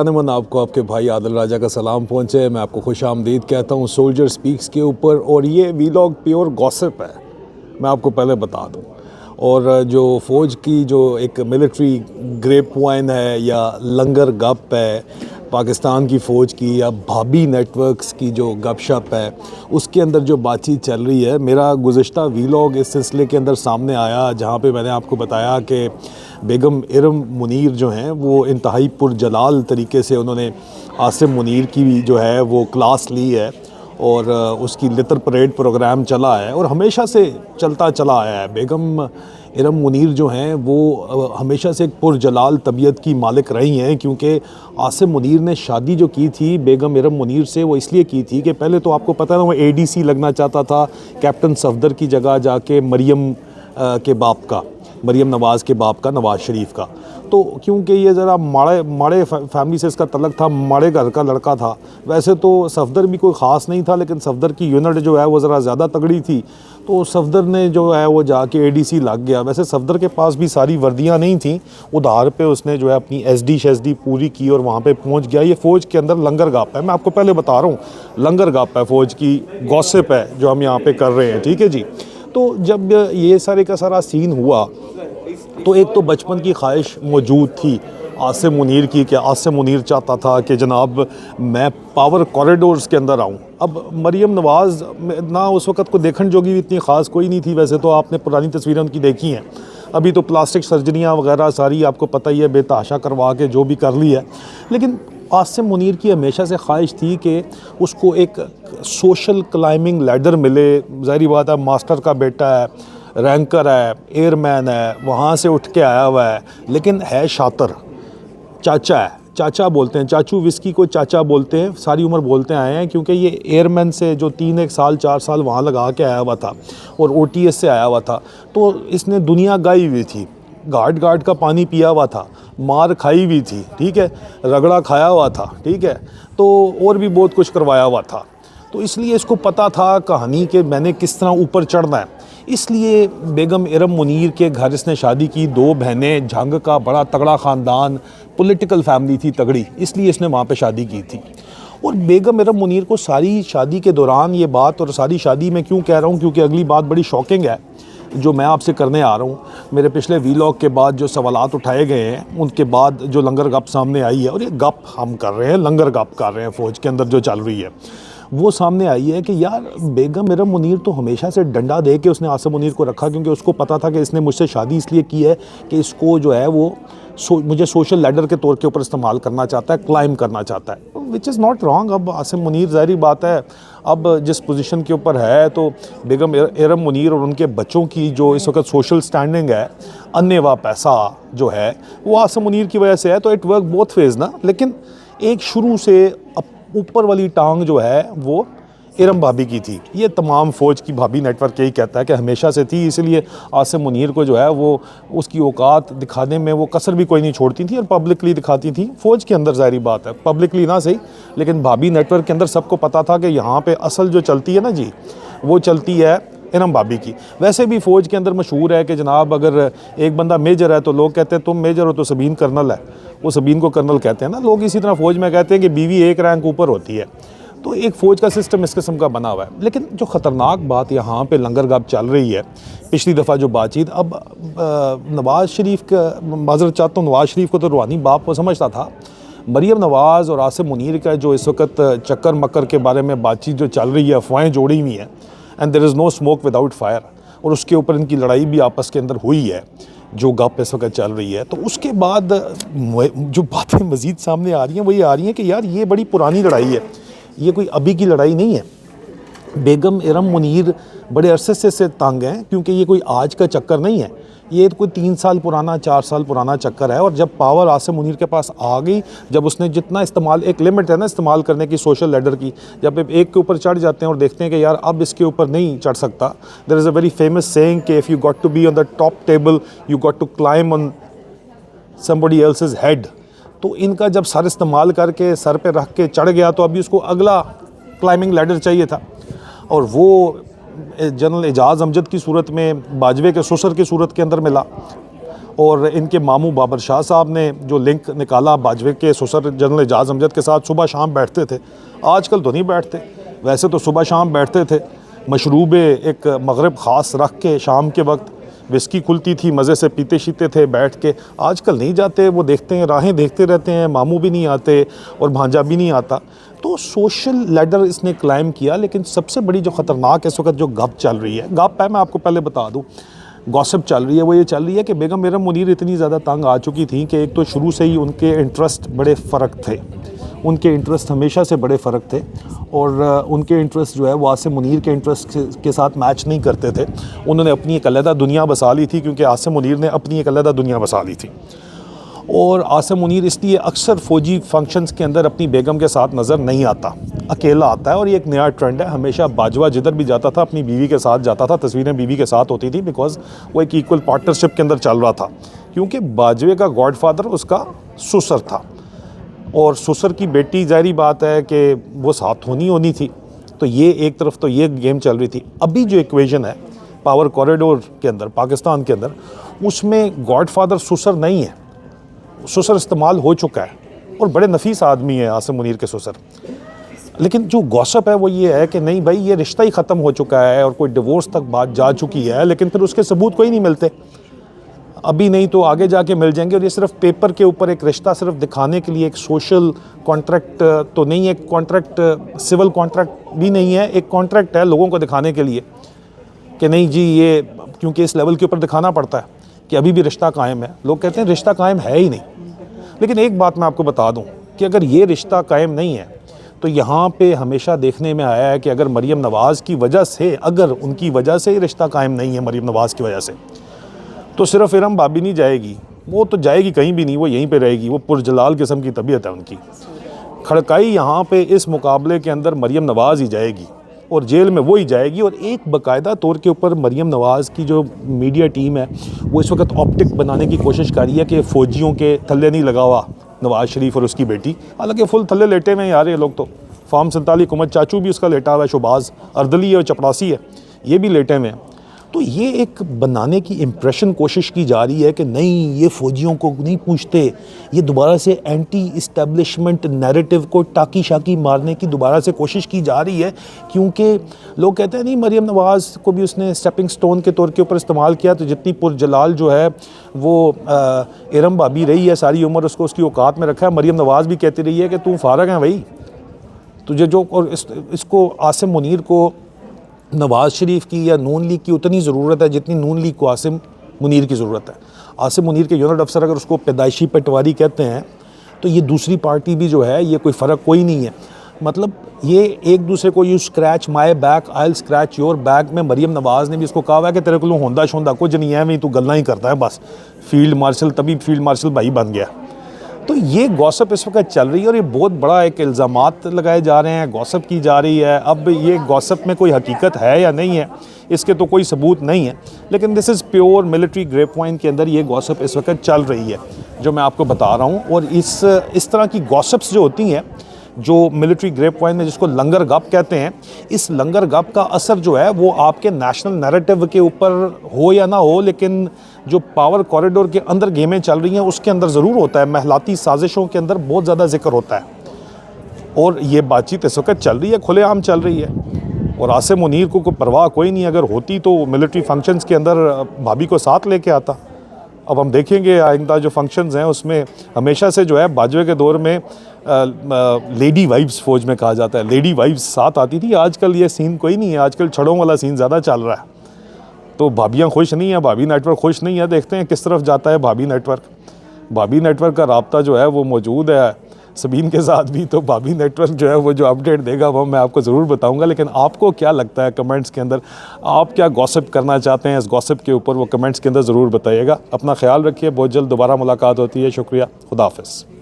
मन आपको आपके भाई आदिल राजा का सलाम पहुँचे। मैं आपको खुश आमदीद कहता हूँ सोल्जर स्पीक्स के ऊपर। और ये वीलॉग प्योर गॉसिप है, मैं आपको पहले बता दूँ। और जो फ़ौज की जो एक मिलिट्री ग्रेप वाइन है या लंगर गप है पाकिस्तान की फ़ौज की, या भाभी नेटवर्क्स की जो गपशप है, उसके अंदर जो बातचीत चल रही है, मेरा गुज़िश्ता वीलॉग इस सिलसिले के अंदर सामने आया जहाँ पे मैंने आपको बताया कि बेगम इरम मुनीर जो हैं वो इंतहाई पुरजलाल तरीके से उन्होंने आसिम मुनीर की जो है वो क्लास ली है और उसकी लितर परेड प्रोग्राम चला है और हमेशा से चलता चला आया है। बेगम इरम मुनीर जो हैं वो हमेशा से एक पुरजलाल तबीयत की मालिक रही हैं, क्योंकि आसिम मुनीर ने शादी जो की थी बेगम इरम मुनीर से वो इसलिए की थी कि पहले तो आपको पता है ना वो एडीसी लगना चाहता था कैप्टन सफदर की जगह जाके मरियम के बाप का, मरियम नवाज़ के बाप का, नवाज़ शरीफ का। तो क्योंकि ये ज़रा माड़े फैमिली से इसका तलक था, माड़े घर का लड़का था। वैसे तो सफदर भी कोई ख़ास नहीं था, लेकिन सफदर की यूनिट जो है वो ज़रा ज़्यादा तगड़ी थी, तो सफदर ने जो है वो जाके एडीसी लग गया। वैसे सफदर के पास भी सारी वर्दियाँ नहीं थी, उधार पे उसने जो है अपनी एसडी पूरी की और वहाँ पे पहुँच गया। ये फ़ौज के अंदर लंगर गाप है, मैं आपको पहले बता रहा हूँ, लंगर गाप है, फ़ौज की गॉसिप है जो हम यहाँ पे कर रहे हैं, ठीक है जी। तो जब ये सारे का सारा सीन हुआ तो एक तो बचपन की ख्वाहिश मौजूद थी आसिम मुनीर की, कि आसिम मुनीर चाहता था कि जनाब मैं पावर कॉरिडोर्स के अंदर आऊँ। अब मरियम नवाज़ ना उस वक़्त को देखने जोगी भी इतनी ख़ास कोई नहीं थी, वैसे तो आपने पुरानी तस्वीरें उनकी देखी हैं। अभी तो प्लास्टिक सर्जरियाँ वगैरह सारी आपको पता ही है, बेतहाशा करवा के जो भी कर ली है। लेकिन आसिम मुनीर की हमेशा से ख्वाहिश थी कि उसको एक सोशल क्लाइंबिंग लैडर मिले। ज़ाहिर बात है, मास्टर का बेटा है, रैंकर है, एयरमैन है, वहाँ से उठ के आया हुआ है, लेकिन है शातर, चाचा है, चाचा बोलते हैं, चाचू विस्की को चाचा बोलते हैं, सारी उम्र बोलते आए हैं, क्योंकि ये एयरमैन से जो 3 साल 4 साल वहाँ लगा के आया हुआ था और ओटीएस से आया हुआ था, तो इसने दुनिया गाई हुई थी, घाट का पानी पिया हुआ था, मार खाई हुई थी, ठीक है, रगड़ा खाया हुआ था, ठीक है, तो और भी बहुत कुछ करवाया हुआ था। तो इसलिए इसको पता था कहानी कि मैंने किस तरह ऊपर चढ़ना है। इसलिए बेगम इरम मुनीर के घर इसने शादी की, 2 बहनें, झंग का बड़ा तगड़ा ख़ानदान, पॉलिटिकल फैमिली थी तगड़ी, इसलिए इसने वहाँ पे शादी की थी। और बेगम इरम मुनीर को सारी शादी के दौरान ये बात, और सारी शादी में क्यों कह रहा हूँ, क्योंकि अगली बात बड़ी शॉकिंग है जो मैं आपसे करने आ रहा हूँ। मेरे पिछले वीलॉग के बाद जो सवालात उठाए गए हैं उनके बाद जो लंगर गप सामने आई है, और ये गप हम कर रहे हैं, लंगर गप कर रहे हैं फ़ौज के अंदर जो चल रही है, वो सामने आई है कि यार बेगम इरम मुनीर तो हमेशा से डंडा दे के उसने आसिम मुनीर को रखा, क्योंकि उसको पता था कि इसने मुझसे शादी इसलिए की है कि इसको जो है वो मुझे सोशल लैडर के तौर के ऊपर इस्तेमाल करना चाहता है, क्लाइम करना चाहता है, विच इज़ नॉट रॉन्ग। अब आसिम मुनीर ज़ाहिर बात है अब जिस पोजीशन के ऊपर है, तो बेगम इरम मुनीर और उनके बच्चों की जो इस वक्त सोशल स्टैंडिंग है, अन्य व पैसा जो है वो आसिम मुनीर की वजह से है। तो इट वर्क बोथ फेज़ ना, लेकिन एक शुरू से ऊपर वाली टांग जो है वो इरम भाभी की थी। ये तमाम फ़ौज की भाभी नेटवर्क यही कहता है कि हमेशा से थी, इसलिए आसिम मुनीर को जो है वो उसकी औकात दिखाने में वो कसर भी कोई नहीं छोड़ती थी और पब्लिकली दिखाती थी। फ़ौज के अंदर ज़ाहिर बात है, पब्लिकली ना सही, लेकिन भाभी नेटवर्क के अंदर सबको पता था कि यहाँ पे असल जो चलती है ना जी, वो चलती है इरम भाभी की। वैसे भी फ़ौज के अंदर मशहूर है कि जनाब अगर एक बंदा मेजर है तो लोग कहते हैं तुम मेजर हो, तो सबीन कर्नल है, वो सबीन को कर्नल कहते हैं ना लोग। इसी तरह फ़ौज में कहते हैं कि बीवी एक रैंक ऊपर होती है। तो एक फ़ौज का सिस्टम इस किस्म का बना हुआ है। लेकिन जो ख़तरनाक बात यहाँ पे लंगर गाप चल रही है, पिछली दफ़ा जो बातचीत, अब नवाज़ शरीफ का, माज़रत चाहता हूँ, नवाज़ शरीफ को तो रूहानी बाप को समझता था, मरियम नवाज़ और आसिम मुनीर का जो इस वक्त चक्कर मक्कर के बारे में बातचीत जो चल रही है, अफवाहें जोड़ी हुई हैं, and there is no smoke without fire, और उसके ऊपर इनकी लड़ाई भी आपस के अंदर हुई है जो गप इस वक्त चल रही है। तो उसके बाद जो बातें मज़ीद सामने आ रही हैं वो ये आ रही हैं कि यार ये बड़ी पुरानी लड़ाई है, ये कोई अभी की लड़ाई नहीं है। बेगम इरम मुनीर बड़े अरसे से तंग हैं, क्योंकि ये कोई आज का चक्कर नहीं है, ये कोई 3 साल पुराना 4 साल पुराना चक्कर है। और जब पावर आसिम मुनीर के पास आ गई, जब उसने जितना इस्तेमाल, एक लिमिट है ना इस्तेमाल करने की सोशल लैडर की, जब एक के ऊपर चढ़ जाते हैं और देखते हैं कि यार अब इसके ऊपर नहीं चढ़ सकता, there is a very famous saying कि if you got to be on the top table you got to climb on somebody else's head. तो इनका जब सर इस्तेमाल करके सर पे रख के चढ़ गया, तो अभी उसको अगला क्लाइंबिंग लैडर चाहिए था, और वो जनरल एजाज़ अमजद की सूरत में, बाजवे के ससुर की सूरत के अंदर मिला। और इनके मामू बाबर शाह साहब ने जो लिंक निकाला बाजवे के ससुर जनरल एजाज अमजद के साथ, सुबह शाम बैठते थे, आजकल तो नहीं बैठते। वैसे तो सुबह शाम बैठते थे, मशरूब एक मगरिब ख़ास रख के शाम के वक्त विस्की खुलती थी, मज़े से पीते शीते थे बैठ के। आजकल नहीं जाते, वो देखते हैं, राहें देखते रहते हैं, मामू भी नहीं आते और भांजा भी नहीं आता। तो सोशल लैडर इसने क्लाइम किया। लेकिन सबसे बड़ी जो ख़तरनाक इस वक्त जो गप चल रही है, गप है, मैं आपको पहले बता दूँ, गॉसिप चल रही है, वो ये चल रही है कि बेगम मेरम मुनीर इतनी ज़्यादा तंग आ चुकी थी कि एक तो शुरू से ही उनके इंटरेस्ट बड़े फ़र्क थे, उनके इंटरेस्ट हमेशा से बड़े फ़र्क थे और उनके इंटरेस्ट जो है वो आसिम मुनीर के इंटरेस्ट के साथ मैच नहीं करते थे। उन्होंने अपनी एक अलहदा दुनिया बसा ली थी, क्योंकि आसिम मुनीर ने अपनी एक अलहदा दुनिया बसा ली थी। और आसिम मुनीर इसलिए अक्सर फ़ौजी फंक्शंस के अंदर अपनी बेगम के साथ नज़र नहीं आता, अकेला आता है। और ये एक नया ट्रेंड है, हमेशा बाजवा जिधर भी जाता था अपनी बीवी के साथ जाता था, तस्वीरें बीवी के साथ होती थी, बिकॉज़ वो एक इक्वल पार्टनरशिप के अंदर चल रहा था। क्योंकि बाजवे का गॉडफादर उसका ससुर था और ससुर की बेटी, ज़ाहिरी बात है कि वो साथ होनी थी। तो ये एक तरफ तो ये गेम चल रही थी। अभी जो इक्वेशन है पावर कॉरिडोर के अंदर, पाकिस्तान के अंदर, उसमें गॉडफादर ससुर नहीं है, ससुर इस्तेमाल हो चुका है और बड़े नफीस आदमी है आसिम मुनीर के ससुर। लेकिन जो गॉसिप है वो ये है कि नहीं भाई, ये रिश्ता ही ख़त्म हो चुका है और कोई डिवोर्स तक बात जा चुकी है, लेकिन फिर उसके सबूत कोई नहीं मिलते। अभी नहीं तो आगे जाके मिल जाएंगे। और ये सिर्फ पेपर के ऊपर एक रिश्ता सिर्फ दिखाने के लिए, एक सोशल कॉन्ट्रैक्ट तो नहीं है, कॉन्ट्रैक्ट सिविल कॉन्ट्रैक्ट भी नहीं है, एक कॉन्ट्रैक्ट है लोगों को दिखाने के लिए कि नहीं जी ये, क्योंकि इस लेवल के ऊपर दिखाना पड़ता है कि अभी भी रिश्ता कायम है। लोग कहते हैं रिश्ता कायम है ही नहीं। लेकिन एक बात मैं आपको बता दूं कि अगर ये रिश्ता कायम नहीं है तो यहाँ पे हमेशा देखने में आया है कि अगर मरीम नवाज़ की वजह से, अगर उनकी वजह से ही रिश्ता कायम नहीं है, मरीम नवाज़ की वजह से, तो सिर्फ इरम भाभी नहीं जाएगी, वो तो जाएगी कहीं भी नहीं, वो यहीं पे रहेगी। वो पुरजलाल किस्म की तबीयत है उनकी। खड़काई यहाँ पे इस मुकाबले के अंदर मरीम नवाज़ ही जाएगी और जेल में वो ही जाएगी। और एक बाकायदा तौर के ऊपर मरीम नवाज़ की जो मीडिया टीम है वो इस वक्त ऑप्टिक बनाने की कोशिश कर रही है कि फ़ौजियों के थल्ले नहीं लगा हुआ नवाज़ शरीफ और उसकी बेटी। हालांकि फुल थल्ले लेटे हुए हैं यार ये लोग तो। फार्म 47 कुमत चाचू भी उसका लेटा हुआ है, शुबाज अर्दली है और चपड़ासी है, ये भी लेटे हुए हैं। तो ये एक बनाने की इम्प्रेशन कोशिश की जा रही है कि नहीं, ये फ़ौजियों को नहीं पूछते, ये दोबारा से एंटी इस्टेब्लिशमेंट नैरेटिव को टाकी शाकी मारने की दोबारा से कोशिश की जा रही है। क्योंकि लोग कहते हैं नहीं, मरीम नवाज़ को भी उसने स्टेपिंग स्टोन के तौर के ऊपर इस्तेमाल किया, तो जितनी पुरजलाल जो है वो इरम भाभी रही है सारी उम्र, उसको उसकी औकात में रखा है। मरीम नवाज़ भी कहती रही है कि तू फ़ारग है भाई, तुझे जो, और इसको आसिम मुनीर को नवाज़ शरीफ की या नून लीग की उतनी ज़रूरत है जितनी नून लीग को आसिम मुनीर की ज़रूरत है। आसिम मुनीर के यूनिट अफसर अगर उसको पैदाइशी पटवारी कहते हैं तो ये दूसरी पार्टी भी जो है, ये कोई फ़र्क कोई नहीं है। मतलब ये एक दूसरे को, you scratch my back I will scratch your back में मरीम नवाज़ ने भी इसको कहा हुआ है कि तेरे को होंदा शोंदा कुछ नहीं है, मैं तू गल्ला ही करता है बस। फील्ड मार्शल, तभी फील्ड मार्शल भाई बन गया। तो ये गॉसिप इस वक्त चल रही है और ये बहुत बड़ा एक इल्ज़ामात लगाए जा रहे हैं, गॉसिप की जा रही है। अब ये गॉसिप में कोई हकीकत है या नहीं है, इसके तो कोई सबूत नहीं है, लेकिन this is pure military grape wine के अंदर ये गॉसिप इस वक्त चल रही है जो मैं आपको बता रहा हूँ। और इस तरह की गॉसिप्स जो होती हैं, जो मिलिट्री ग्रेप वाइन में जिसको लंगर गप कहते हैं, इस लंगर गप का असर जो है वो आपके नेशनल नैरेटिव के ऊपर हो या ना हो, लेकिन जो पावर कॉरिडोर के अंदर गेमें चल रही हैं उसके अंदर ज़रूर होता है। महलाती साजिशों के अंदर बहुत ज़्यादा जिक्र होता है और ये बातचीत इस वक्त चल रही है, खुलेआम चल रही है। और आसिम मुनीर को कोई परवाह कोई नहीं, अगर होती तो मिलिट्री फंक्शंस के अंदर भाभी को साथ लेके आता। अब हम देखेंगे आइंदा जो फंक्शंस हैं उसमें हमेशा से जो है बाजवे के दौर में लेडी वाइफ्स फ़ौज में कहा जाता है, लेडी वाइफ्स साथ आती थी। आजकल ये सीन कोई नहीं है, आजकल छड़ों वाला सीन ज़्यादा चल रहा है। तो भाभियाँ खुश नहीं है, भाभी नेटवर्क खुश नहीं है। देखते हैं किस तरफ जाता है भाभी नेटवर्क। भाभी नेटवर्क का राब्ता जो है वो मौजूद है सबीन के साथ भी, तो भाभी नेटवर्क जो है वो जो अपडेट देगा वो मैं आपको ज़रूर बताऊंगा। लेकिन आपको क्या लगता है कमेंट्स के अंदर, आप क्या गॉसिप करना चाहते हैं इस गॉसिप के ऊपर, वो कमेंट्स के अंदर ज़रूर बताइएगा। अपना ख्याल रखिए, बहुत जल्द दोबारा मुलाकात होती है। शुक्रिया, खुदा हाफ़िज़।